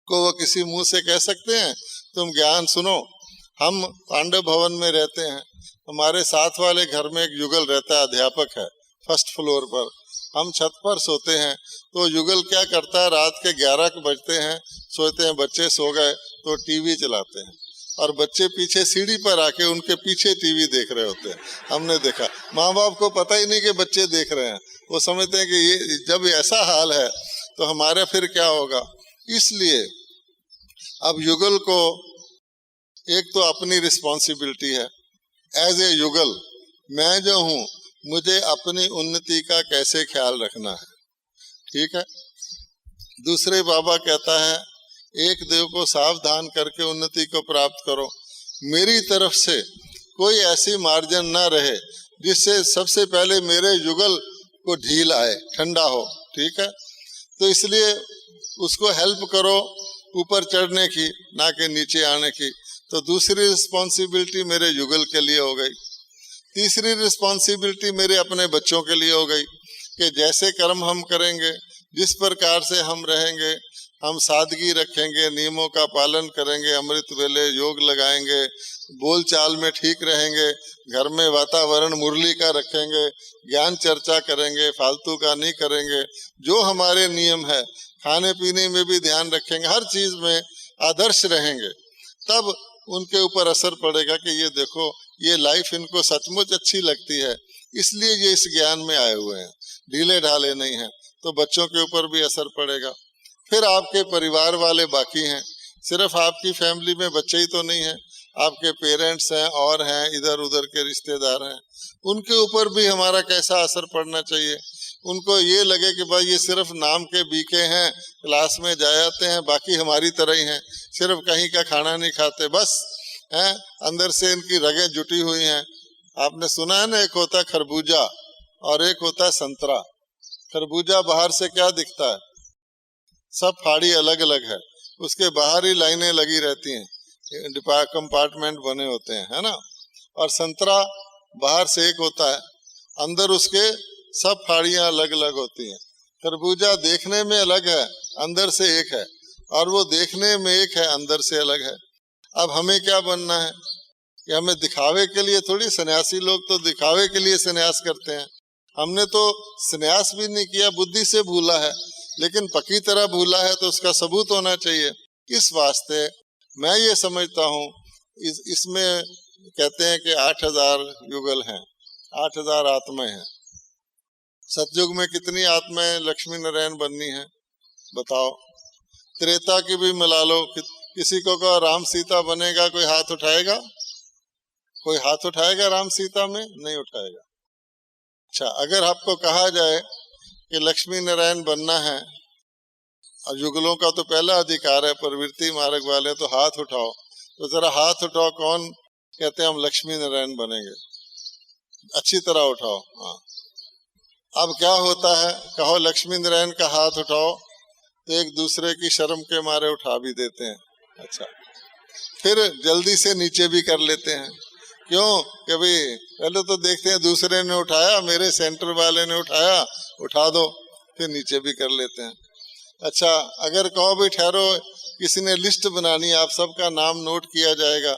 को वो किसी मुंह से कह सकते हैं तुम ज्ञान सुनो? हम पांडव भवन में रहते हैं, हमारे साथ वाले घर में एक युगल रहता है, अध्यापक है, 1st फ्लोर पर, हम छत पर सोते हैं, तो युगल क्या करता है, रात के 11 बजते हैं, सोते हैं, बच्चे सो गए तो टीवी चलाते हैं, और बच्चे पीछे सीढ़ी पर आके उनके पीछे टीवी देख रहे होते हैं। हमने देखा, माँ बाप को पता ही नहीं कि बच्चे देख रहे हैं, वो समझते हैं कि ये जब ऐसा हाल है तो हमारा फिर क्या होगा। इसलिए अब युगल को एक तो अपनी रिस्पॉन्सिबिलिटी है, एज ए युगल मैं जो हूँ, मुझे अपनी उन्नति का कैसे ख्याल रखना है, ठीक है। दूसरे बाबा कहता है एक देव को सावधान करके उन्नति को प्राप्त करो, मेरी तरफ से कोई ऐसी मार्जिन ना रहे जिससे सबसे पहले मेरे युगल को ढील आए, ठंडा हो, ठीक है। तो इसलिए उसको हेल्प करो ऊपर चढ़ने की, ना कि नीचे आने की। तो दूसरी रिस्पॉन्सिबिलिटी मेरे युगल के लिए हो गई। तीसरी रिस्पॉन्सिबिलिटी मेरे अपने बच्चों के लिए हो गई कि जैसे कर्म हम करेंगे, जिस प्रकार से हम रहेंगे, हम सादगी रखेंगे, नियमों का पालन करेंगे, अमृत वेले योग लगाएंगे, बोल चाल में ठीक रहेंगे, घर में वातावरण मुरली का रखेंगे, ज्ञान चर्चा करेंगे, फालतू का नहीं करेंगे, जो हमारे नियम है, खाने पीने में भी ध्यान रखेंगे, हर चीज में आदर्श रहेंगे, तब उनके ऊपर असर पड़ेगा कि ये देखो ये लाइफ इनको सचमुच अच्छी लगती है, इसलिए ये इस ज्ञान में आए हुए हैं, ढीले ढाले नहीं हैं। तो बच्चों के ऊपर भी असर पड़ेगा। फिर आपके परिवार वाले बाकी हैं, सिर्फ आपकी फैमिली में बच्चे ही तो नहीं हैं, आपके पेरेंट्स हैं और हैं, इधर उधर के रिश्तेदार हैं, उनके ऊपर भी हमारा कैसा असर पड़ना चाहिए। उनको ये लगे कि भाई ये सिर्फ नाम के बीके हैं, क्लास में जा जाते हैं, बाकी हमारी तरह ही हैं, सिर्फ कहीं का खाना नहीं खाते बस हैं, अंदर से इनकी रगें जुटी हुई हैं। आपने सुना है ना, एक होता है खरबूजा और एक होता है संतरा। खरबूजा बाहर से क्या दिखता है, सब फाड़ी अलग अलग है, उसके बाहर ही लाइनें लगी रहती हैं, कंपार्टमेंट बने होते हैं, है ना। और संतरा बाहर से एक होता है, अंदर उसके सब फाड़ियां अलग अलग होती हैं। खरबूजा देखने में अलग है, अंदर से एक है, और वो देखने में एक है, अंदर से अलग है। अब हमें क्या बनना है कि हमें दिखावे के लिए थोड़ी, सन्यासी लोग तो दिखावे के लिए सन्यास करते हैं, हमने तो सन्यास भी नहीं किया, बुद्धि से भूला है, लेकिन पक्की तरह भूला है तो उसका सबूत होना चाहिए। इस वास्ते मैं ये समझता हूँ, इसमें कहते हैं कि 8000 युगल हैं, 8000 आत्माएं हैं। सतयुग में कितनी आत्माएं लक्ष्मी नारायण बननी है बताओ। त्रेता की भी मिला लो, किसी को कहो राम सीता बनेगा, कोई हाथ उठाएगा? कोई हाथ उठाएगा राम सीता में? नहीं उठाएगा। अच्छा, अगर आपको कहा जाए कि लक्ष्मी नारायण बनना है, और युगलों का तो पहला अधिकार है, प्रवृत्ति मार्ग वाले तो हाथ उठाओ, तो जरा हाथ उठाओ, कौन कहते हैं हम लक्ष्मी नारायण बनेंगे? अच्छी तरह उठाओ। हाँ, अब क्या होता है, कहो लक्ष्मी नारायण का हाथ उठाओ तो एक दूसरे की शर्म के मारे उठा भी देते हैं। अच्छा, फिर जल्दी से नीचे भी कर लेते हैं। क्यों? कि भाई पहले तो देखते हैं दूसरे ने उठाया, मेरे सेंटर वाले ने उठाया, उठा दो, फिर नीचे भी कर लेते हैं। अच्छा, अगर कहो भी ठहरो, किसी ने लिस्ट बनानी, आप सबका नाम नोट किया जाएगा,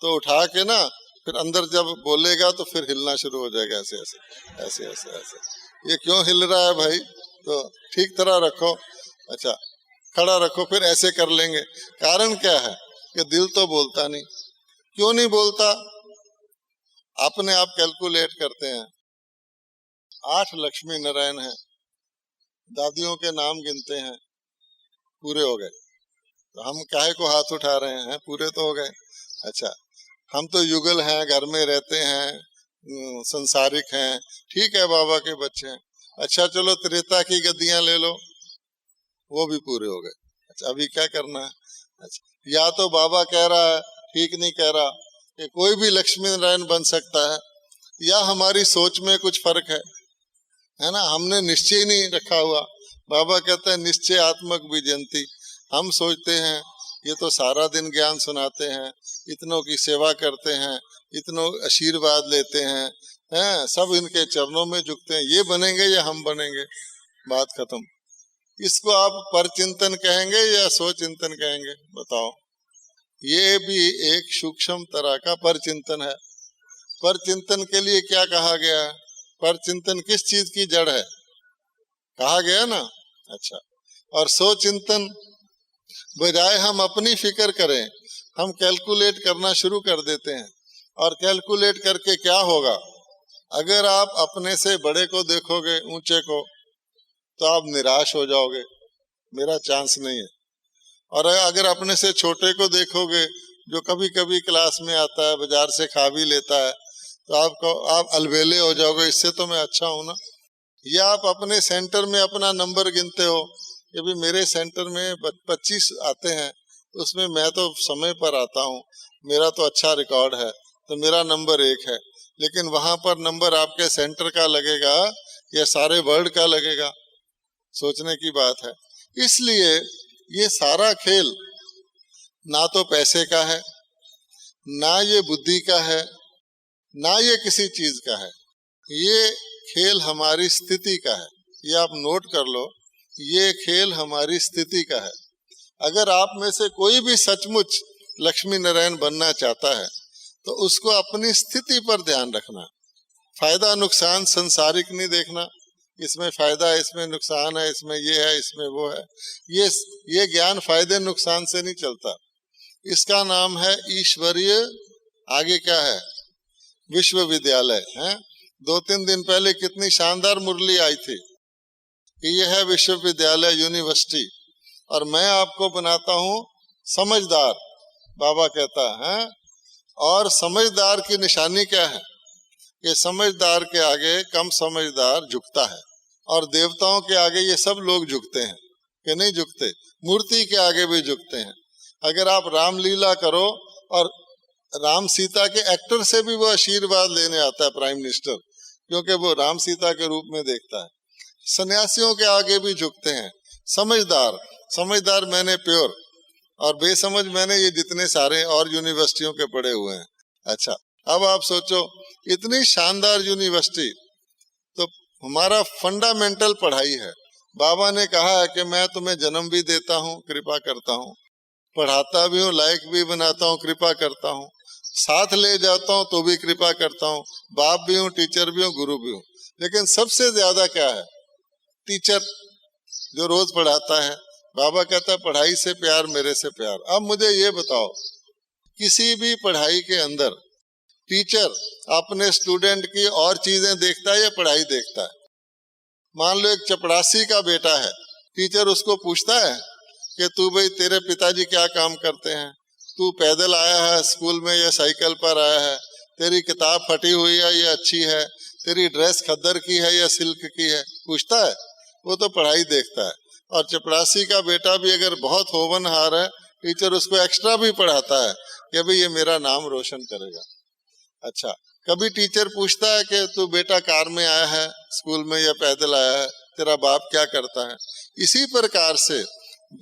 तो उठा के ना फिर अंदर जब बोलेगा तो फिर हिलना शुरू हो जाएगा, ऐसे ऐसे ऐसे ऐसे ऐसे। ये क्यों हिल रहा है भाई? तो ठीक तरह रखो, अच्छा खड़ा रखो, फिर ऐसे कर लेंगे। कारण क्या है कि दिल तो बोलता नहीं। क्यों नहीं बोलता? अपने आप कैलकुलेट करते हैं, 8 लक्ष्मी नारायण हैं, दादियों के नाम गिनते हैं, पूरे हो गए, तो हम काहे को हाथ उठा रहे हैं? पूरे तो हो गए। अच्छा, हम तो युगल हैं, घर में रहते हैं, संसारिक हैं, ठीक है, बाबा के बच्चे हैं। अच्छा चलो त्रेता की गद्दियां ले लो, वो भी पूरे हो गए। अच्छा, अभी क्या करना है? अच्छा, या तो बाबा कह रहा है, ठीक नहीं कह रहा, कि कोई भी लक्ष्मी नारायण बन सकता है, या हमारी सोच में कुछ फर्क है ना, हमने निश्चय नहीं रखा हुआ। बाबा कहते हैं निश्चय आत्मक विजयंती। हम सोचते हैं ये तो सारा दिन ज्ञान सुनाते हैं, इतनों की सेवा करते हैं, इतनों आशीर्वाद लेते हैं, सब इनके चरणों में झुकते हैं, ये बनेंगे या हम बनेंगे? बात खत्म। इसको आप परचिंतन कहेंगे या स्वचिंतन कहेंगे? बताओ। ये भी एक सूक्ष्म तरह का परचिंतन है। परचिंतन के लिए क्या कहा गया है? परचिंतन किस चीज की जड़ है? कहा गया ना। अच्छा, और स्वचिंतन बजाय हम अपनी फिक्र करें, हम कैलकुलेट करना शुरू कर देते हैं। और कैलकुलेट करके क्या होगा? अगर आप अपने से बड़े को देखोगे, ऊंचे को, तो आप निराश हो जाओगे, मेरा चांस नहीं है। और अगर अपने से छोटे को देखोगे, जो कभी कभी क्लास में आता है, बाजार से खा भी लेता है, तो आप अलबेले हो जाओगे, इससे तो मैं अच्छा हूं ना। या आप अपने सेंटर में अपना नंबर गिनते हो कि भी मेरे सेंटर में 25 आते हैं, उसमें मैं तो समय पर आता हूँ, मेरा तो अच्छा रिकॉर्ड है, तो मेरा नंबर 1 है। लेकिन वहां पर नंबर आपके सेंटर का लगेगा या सारे वर्ल्ड का लगेगा? सोचने की बात है। इसलिए ये सारा खेल ना तो पैसे का है, ना ये बुद्धि का है, ना ये किसी चीज का है। ये खेल हमारी स्थिति का है। ये आप नोट कर लो, ये खेल हमारी स्थिति का है। अगर आप में से कोई भी सचमुच लक्ष्मी नारायण बनना चाहता है, तो उसको अपनी स्थिति पर ध्यान रखना, फायदा नुकसान संसारिक नहीं देखना, इसमें फायदा है, इसमें नुकसान है, इसमें ये है, इसमें वो है। ये ज्ञान फायदे नुकसान से नहीं चलता। इसका नाम है ईश्वरीय, आगे क्या है, विश्वविद्यालय है। 2-3 दिन पहले कितनी शानदार मुरली आई थी कि यह है विश्वविद्यालय, यूनिवर्सिटी, और मैं आपको बनाता हूँ समझदार बाबा कहता है। और समझदार की निशानी क्या है कि समझदार के आगे कम समझदार झुकता है, और देवताओं के आगे ये सब लोग झुकते हैं कि नहीं झुकते, मूर्ति के आगे भी झुकते हैं। अगर आप रामलीला करो, और राम सीता के एक्टर से भी वो आशीर्वाद लेने आता है प्राइम मिनिस्टर, क्योंकि वो राम सीता के रूप में देखता है। सन्यासियों के आगे भी झुकते हैं। समझदार, समझदार मैंने प्योर, और बेसमझ मैंने ये जितने सारे और यूनिवर्सिटियों के पढ़े हुए हैं। अच्छा, अब आप सोचो इतनी शानदार यूनिवर्सिटी, तो हमारा फंडामेंटल पढ़ाई है। बाबा ने कहा है कि मैं तुम्हें जन्म भी देता हूँ, कृपा करता हूँ, पढ़ाता भी हूँ, लायक भी बनाता हूँ, कृपा करता हूँ, साथ ले जाता हूँ तो भी कृपा करता हूँ, बाप भी हूँ, टीचर भी हूँ, गुरु भी हूँ। लेकिन सबसे ज्यादा क्या है? टीचर जो रोज पढ़ाता है। बाबा कहता है पढ़ाई से प्यार, मेरे से प्यार। अब मुझे ये बताओ, किसी भी पढ़ाई के अंदर टीचर अपने स्टूडेंट की और चीजें देखता है या पढ़ाई देखता है? मान लो एक चपरासी का बेटा है, टीचर उसको पूछता है कि तू भाई तेरे पिताजी क्या काम करते हैं, तू पैदल आया है स्कूल में या साइकिल पर आया है, तेरी किताब फटी हुई है या अच्छी है, तेरी ड्रेस खद्दर की है या सिल्क की है? पूछता है? वो तो पढ़ाई देखता है। और चपरासी का बेटा भी अगर बहुत होनहार है, टीचर उसको एक्स्ट्रा भी पढ़ाता है कि भाई ये मेरा नाम रोशन करेगा। अच्छा, कभी टीचर पूछता है कि तू बेटा कार में आया है स्कूल में या पैदल आया है, तेरा बाप क्या करता है? इसी प्रकार से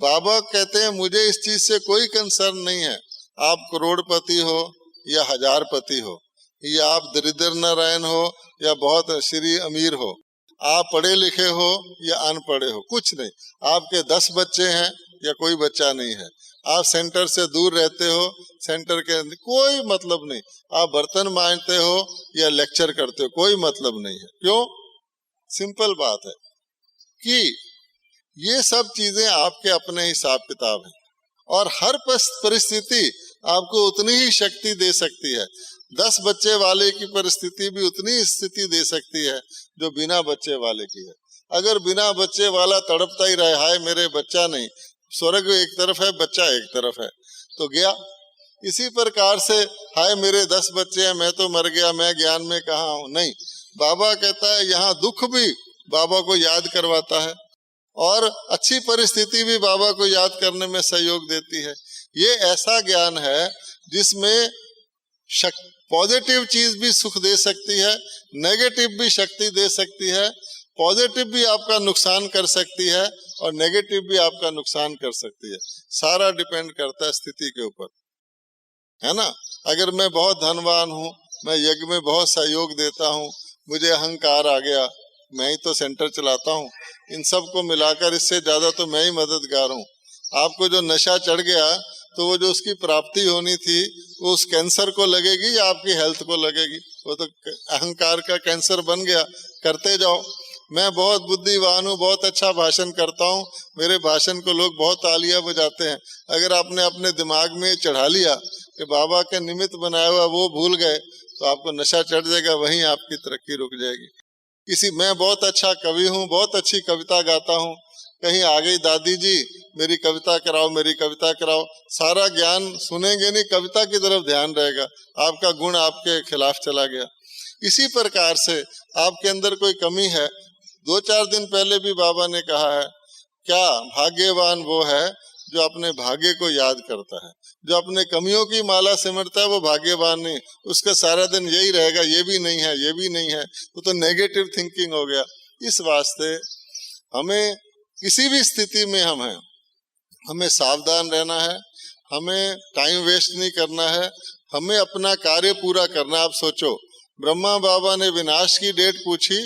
बाबा कहते हैं मुझे इस चीज से कोई कंसर्न नहीं है, आप करोड़पति हो या हजारपति हो, या आप दरिद्र नारायण हो या बहुत श्री अमीर हो, आप पढ़े लिखे हो या अनपढ़े हो, कुछ नहीं। आपके 10 बच्चे हैं या कोई बच्चा नहीं है, आप सेंटर से दूर रहते हो, सेंटर के कोई मतलब नहीं, आप बर्तन मांजते हो या लेक्चर करते हो, कोई मतलब नहीं है। क्यों? सिंपल बात है कि ये सब चीजें आपके अपने हिसाब किताब हैं, और हर परिस्थिति आपको उतनी ही शक्ति दे सकती है। 10 बच्चे वाले की परिस्थिति भी उतनी स्थिति दे सकती है जो बिना बच्चे वाले की है। अगर बिना बच्चे वाला तड़पता ही रहे, हाय मेरे बच्चा नहीं, स्वर्ग एक तरफ है, बच्चा एक तरफ है, तो गया। इसी प्रकार से हाय मेरे 10 बच्चे हैं, मैं तो मर गया, मैं ज्ञान में कहाँ हूँ? नहीं, बाबा कहता है यहाँ दुख भी बाबा को याद करवाता है, और अच्छी परिस्थिति भी बाबा को याद करने में सहयोग देती है। ये ऐसा ज्ञान है जिसमें पॉजिटिव चीज भी सुख दे सकती है, नेगेटिव भी शक्ति दे सकती है, पॉजिटिव भी आपका नुकसान कर सकती है और नेगेटिव भी आपका नुकसान कर सकती है। सारा डिपेंड करता है स्थिति के ऊपर, है ना। अगर मैं बहुत धनवान हूँ, मैं यज्ञ में बहुत सहयोग देता हूँ, मुझे अहंकार आ गया, मैं ही तो सेंटर चलाता हूँ, इन सब को मिलाकर इससे ज्यादा तो मैं ही मददगार हूँ। आपको जो नशा चढ़ गया तो वो जो उसकी प्राप्ति होनी थी वो उस कैंसर को लगेगी या आपकी हेल्थ को लगेगी? वो तो अहंकार का कैंसर बन गया। करते जाओ, मैं बहुत बुद्धिमान हूँ, बहुत अच्छा भाषण करता हूँ, मेरे भाषण को लोग बहुत तालियां बजाते हैं। अगर आपने अपने दिमाग में चढ़ा लिया कि बाबा के निमित्त बनाया हुआ वो भूल गए तो आपको नशा चढ़ जाएगा, वहीं आपकी तरक्की रुक जाएगी। मैं बहुत अच्छा कवि हूँ, बहुत अच्छी कविता गाता हूँ, कहीं आ गई दादी जी मेरी कविता कराओ, मेरी कविता कराओ, सारा ज्ञान सुनेंगे नहीं, कविता की तरफ ध्यान रहेगा, आपका गुण आपके खिलाफ चला गया। इसी प्रकार से आपके अंदर कोई कमी है, 2-4 दिन पहले भी बाबा ने कहा है, क्या भाग्यवान वो है जो अपने भाग्य को याद करता है, जो अपने कमियों की माला सिमरता है वो भाग्यवान नहीं, उसका सारा दिन यही रहेगा, ये भी नहीं है, ये भी नहीं है, तो नेगेटिव थिंकिंग हो गया। इस वास्ते हमें किसी भी स्थिति में हमें सावधान रहना है, हमें टाइम वेस्ट नहीं करना है, हमें अपना कार्य पूरा करना। आप सोचो, ब्रह्मा बाबा ने विनाश की डेट पूछी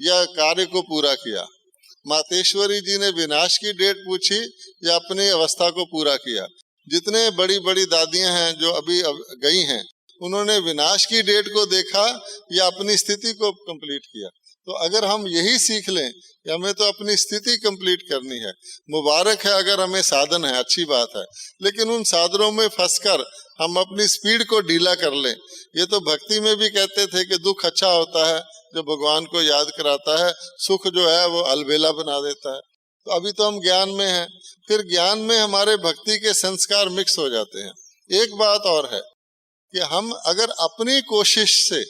या कार्य को पूरा किया? मातेश्वरी जी ने विनाश की डेट पूछी या अपनी अवस्था को पूरा किया? जितने बड़ी बड़ी दादियां हैं जो अभी गई हैं, उन्होंने विनाश की डेट को देखा या अपनी स्थिति को कंप्लीट किया? तो अगर हम यही सीख लें कि हमें तो अपनी स्थिति कंप्लीट करनी है, मुबारक है अगर हमें साधन है, अच्छी बात है, लेकिन उन साधनों में फंसकर हम अपनी स्पीड को ढीला कर लें। ये तो भक्ति में भी कहते थे कि दुख अच्छा होता है जो भगवान को याद कराता है, सुख जो है वो अलबेला बना देता है। तो अभी तो हम ज्ञान में हैं, फिर ज्ञान में हमारे भक्ति के संस्कार मिक्स हो जाते हैं। एक बात और है कि हम अगर अपनी कोशिश से,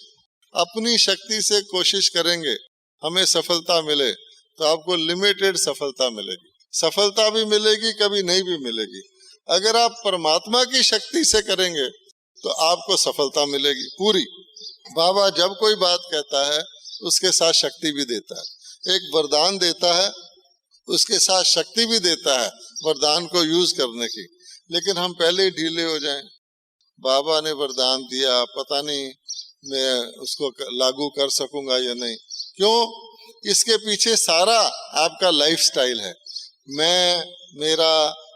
अपनी शक्ति से कोशिश करेंगे हमें सफलता मिले, तो आपको लिमिटेड सफलता मिलेगी। सफलता भी मिलेगी, कभी नहीं भी मिलेगी। अगर आप परमात्मा की शक्ति से करेंगे तो आपको सफलता मिलेगी पूरी। बाबा जब कोई बात कहता है उसके साथ शक्ति भी देता है, एक वरदान देता है उसके साथ शक्ति भी देता है वरदान को यूज करने की। लेकिन हम पहले ही ढीले हो जाएं, बाबा ने वरदान दिया, पता नहीं मैं उसको लागू कर सकूंगा या नहीं। क्यों? इसके पीछे सारा आपका लाइफस्टाइल है। मैं,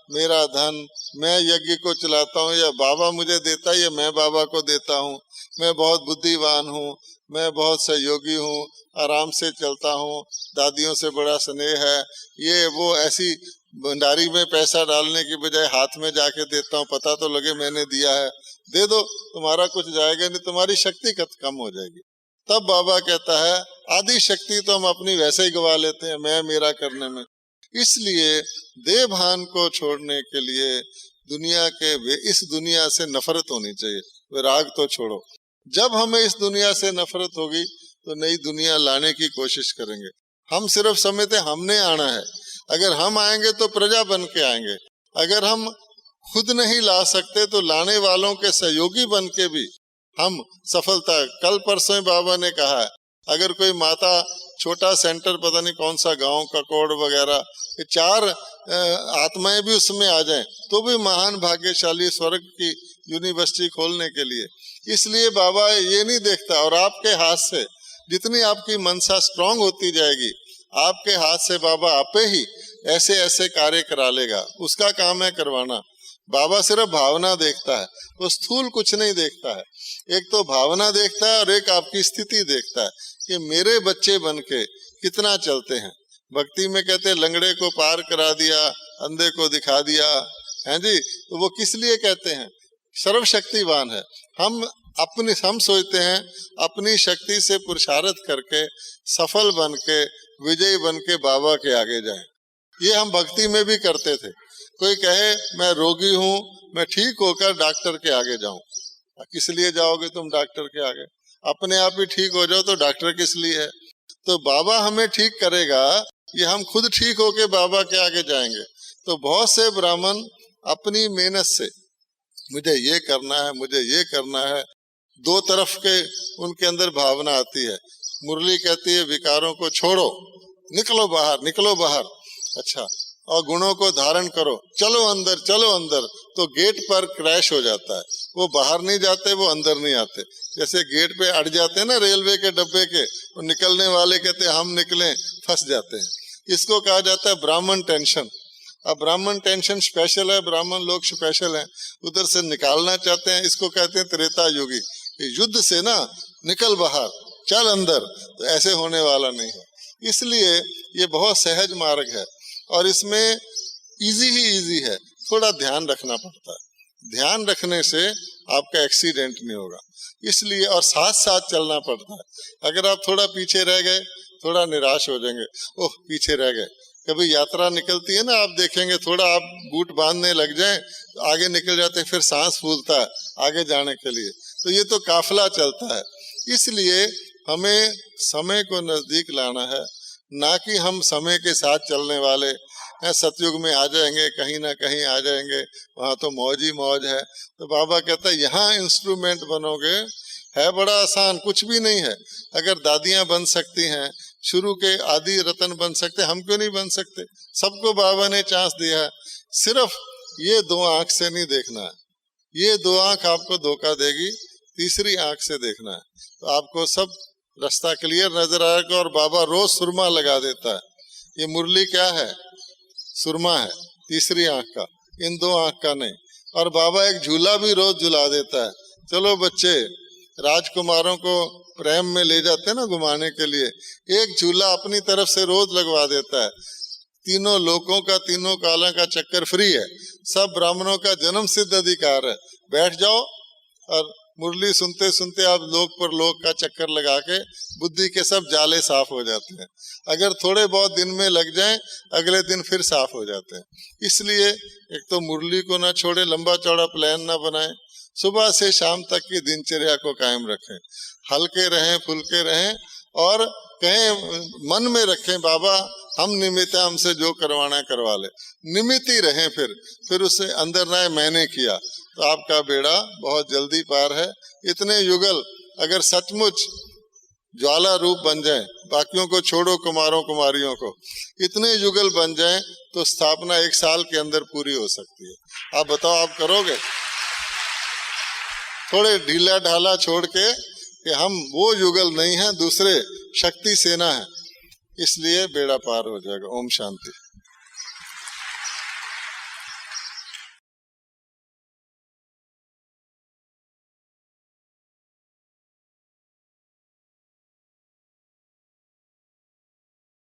मेरा धन, मैं यज्ञ को चलाता हूँ, या बाबा मुझे देता है या मैं बाबा को देता हूँ, मैं बहुत बुद्धिमान हूँ, मैं बहुत सहयोगी हूँ, आराम से चलता हूँ, दादियों से बड़ा स्नेह है, ये वो, ऐसी भंडारी में पैसा डालने की बजाय हाथ में जाके देता हूँ, पता तो लगे मैंने दिया है, दे दो, तुम्हारा कुछ जाएगा नहीं, तुम्हारी शक्ति कम हो जाएगी। तब बाबा कहता है आदि शक्ति तो हम अपनी वैसे ही गवा लेते हैं मैं मेरा करने में। इसलिए देह भान को छोड़ने के लिए इस दुनिया से नफरत होनी चाहिए, विराग तो छोड़ो। जब हमें इस दुनिया से नफरत होगी तो नई दुनिया लाने की कोशिश करेंगे। हम सिर्फ समझते हमने आना है, अगर हम आएंगे तो प्रजा बन के आएंगे, अगर हम खुद नहीं ला सकते तो लाने वालों के सहयोगी बन के भी हम सफलता। कल परसों बाबा ने कहा है अगर कोई माता छोटा सेंटर, पता नहीं कौन सा गांव का कोड वगैरह, 4 आत्माएं भी उसमें आ जाएं तो भी महान भाग्यशाली, स्वर्ग की यूनिवर्सिटी खोलने के लिए। इसलिए बाबा ये नहीं देखता, और आपके हाथ से जितनी आपकी मनसा स्ट्रांग होती जाएगी, आपके हाथ से बाबा आपे ही ऐसे ऐसे कार्य करा लेगा। उसका काम है करवाना। बाबा सिर्फ भावना देखता है, वो स्थूल कुछ नहीं देखता है। एक तो भावना देखता है और एक आपकी स्थिति देखता है कि मेरे बच्चे बन के कितना चलते हैं। भक्ति में कहते लंगड़े को पार करा दिया, अंधे को दिखा दिया, हैं जी। तो वो किस लिए कहते हैं? सर्वशक्तिवान है। हम सोचते हैं अपनी शक्ति से पुरुषार्थ करके सफल बन के, विजयी बन के बाबा के आगे जाएं। ये हम भक्ति में भी करते थे। कोई कहे मैं रोगी हूँ, मैं ठीक होकर डॉक्टर के आगे जाऊं। किस लिए जाओगे तुम डॉक्टर के आगे? अपने आप ही ठीक हो जाओ तो डॉक्टर किस लिए है? तो बाबा हमें ठीक करेगा, ये हम खुद ठीक होके बाबा के आगे जाएंगे। तो बहुत से ब्राह्मण अपनी मेहनत से मुझे ये करना है, मुझे ये करना है, दो तरफ के उनके अंदर भावना आती है। मुरली कहती है विकारों को छोड़ो, निकलो बाहर, निकलो बाहर। अच्छा, और गुणों को धारण करो, चलो अंदर, चलो अंदर। तो गेट पर क्रैश हो जाता है, वो बाहर नहीं जाते, वो अंदर नहीं आते। जैसे गेट पे अड़ जाते हैं ना रेलवे के डब्बे के, वो निकलने वाले कहते हैं हम निकलें, फंस जाते हैं। इसको कहा जाता है ब्राह्मण टेंशन। अब ब्राह्मण टेंशन स्पेशल है, ब्राह्मण लोग स्पेशल हैं, उधर से निकालना चाहते हैं। इसको कहते हैं त्रेता युगी। युद्ध से ना निकल बाहर, चल अंदर, तो ऐसे होने वाला नहीं है। इसलिए ये बहुत सहज मार्ग है और इसमें इजी ही इजी है। थोड़ा ध्यान रखना पड़ता है, ध्यान रखने से आपका एक्सीडेंट नहीं होगा। इसलिए और साथ साथ चलना पड़ता है। अगर आप थोड़ा पीछे रह गए, थोड़ा निराश हो जाएंगे, ओह पीछे रह गए। कभी यात्रा निकलती है ना, आप देखेंगे थोड़ा आप बूट बांधने लग जाएं तो आगे निकल जाते, फिर सांस फूलता है आगे जाने के लिए। तो ये तो काफिला चलता है। इसलिए हमें समय को नजदीक लाना है, ना कि हम समय के साथ चलने वाले हैं। सतयुग में आ जाएंगे, कहीं ना कहीं आ जाएंगे, वहाँ तो मौज ही मौज है। तो बाबा कहता है यहाँ इंस्ट्रूमेंट बनोगे, है बड़ा आसान, कुछ भी नहीं है। अगर दादियाँ बन सकती हैं, शुरू के आदि रतन बन सकते, हम क्यों नहीं बन सकते? सबको बाबा ने चांस दिया है। सिर्फ ये 2 आंख से नहीं देखना है, ये 2 आंख आपको धोखा देगी, तीसरी आंख से देखना है तो आपको सब रास्ता क्लियर नजर आएगा। और बाबा रोज सुरमा लगा देता है। ये मुरली क्या है? सुरमा है, तीसरी आंख का, इन 2 आंख का नहीं। और बाबा एक झूला भी रोज झुला देता है। चलो बच्चे, राजकुमारों को प्रेम में ले जाते हैं ना घुमाने के लिए, एक झूला अपनी तरफ से रोज लगवा देता है। तीनों लोकों का, तीनों कालों का चक्कर फ्री है, सब ब्राह्मणों का जन्म सिद्ध अधिकार है। बैठ जाओ और मुरली सुनते सुनते आप लोक पर लोक का चक्कर लगा के बुद्धि के सब जाले साफ हो जाते हैं। अगर थोड़े बहुत दिन में लग जाएं, अगले दिन फिर साफ हो जाते हैं। इसलिए एक तो मुरली को ना छोड़े, लंबा चौड़ा प्लान ना बनाएं, सुबह से शाम तक की दिनचर्या को कायम रखें, हल्के रहें, फुल्के रहें, और कहें मन में रखें बाबा हम निमित्त हैं, हमसे जो करवाना करवा ले, निमित्त ही रहें। फिर उससे अंदर ना मैंने किया, तो आपका बेड़ा बहुत जल्दी पार है। इतने युगल अगर सचमुच ज्वाला रूप बन जाएं, बाकियों को छोड़ो, कुमारों कुमारियों को, इतने युगल बन जाएं तो स्थापना 1 साल के अंदर पूरी हो सकती है। आप बताओ, आप करोगे? थोड़े ढीला ढाला छोड़ के कि हम वो युगल नहीं हैं, दूसरे शक्ति सेना है, इसलिए बेड़ा पार हो जाएगा। ओम शांति।